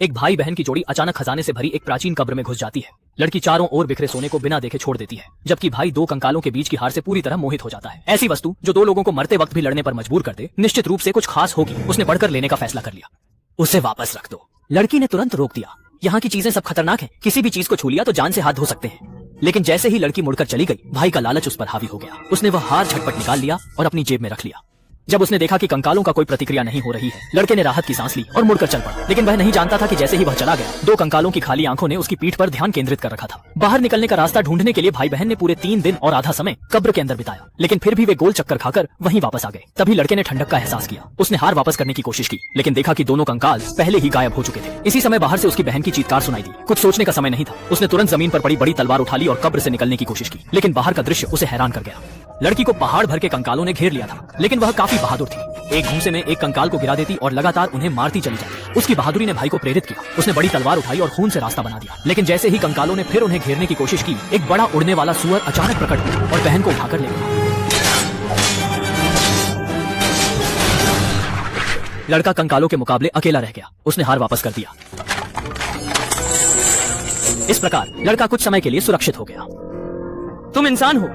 एक भाई बहन की जोड़ी अचानक खजाने से भरी एक प्राचीन कब्र में घुस जाती है। लड़की चारों ओर बिखरे सोने को बिना देखे छोड़ देती है, जबकि भाई दो कंकालों के बीच की हार से पूरी तरह मोहित हो जाता है। ऐसी वस्तु जो दो लोगों को मरते वक्त भी लड़ने पर मजबूर कर दे, निश्चित रूप से कुछ खास होगी। उसने पढ़कर लेने का फैसला कर लिया। उसे वापस रख दो। लड़की ने तुरंत रोक दिया। यहाँ की चीजें सब खतरनाक हैं, किसी भी चीज को छू लिया तो जान से हाथ धो सकते हैं। लेकिन जैसे ही लड़की मुड़कर चली गई, भाई का लालच उस पर हावी हो गया। उसने वह हार झटपट निकाल लिया और अपनी जेब में रख लिया। जब उसने देखा कि कंकालों का कोई प्रतिक्रिया नहीं हो रही है, लड़के ने राहत की सांस ली और मुड़कर चल पड़ा। लेकिन वह नहीं जानता था कि जैसे ही वह चला गया, दो कंकालों की खाली आंखों ने उसकी पीठ पर ध्यान केंद्रित कर रखा था। बाहर निकलने का रास्ता ढूंढने के लिए भाई बहन ने पूरे 3 दिन और आधा समय कब्र के अंदर बिताया, लेकिन फिर भी वे गोल चक्कर खाकर वहीं वापस आ गए। तभी लड़के ने ठंडक का एहसास किया। उसने हार वापस करने की कोशिश की, लेकिन देखा कि दोनों कंकाल पहले ही गायब हो चुके थे। इसी समय बाहर से उसकी बहन की चीत्कार सुनाई दी। कुछ सोचने का समय नहीं था। उसने तुरंत जमीन पर पड़ी बड़ी तलवार उठा ली और कब्र से निकलने की कोशिश की, लेकिन बाहर का दृश्य उसे हैरान कर गया। लड़की को पहाड़ भर के कंकालों ने घेर लिया था, लेकिन वह काफी बहादुर थी। एक घूंसे में एक कंकाल को गिरा देती और लगातार उन्हें मारती चली जाती। उसकी बहादुरी ने भाई को प्रेरित किया। उसने बड़ी तलवार उठाई और खून से रास्ता बना दिया। लेकिन जैसे ही कंकालों ने फिर उन्हें घेरने की कोशिश की, एक बड़ा उड़ने वाला सुअर अचानक प्रकट हुआ और बहन को उठाकर ले गया। लड़का कंकालों के मुकाबले अकेला रह गया। उसने हार वापस कर दिया। इस प्रकार लड़का कुछ समय के लिए सुरक्षित हो गया। तुम इंसान हो,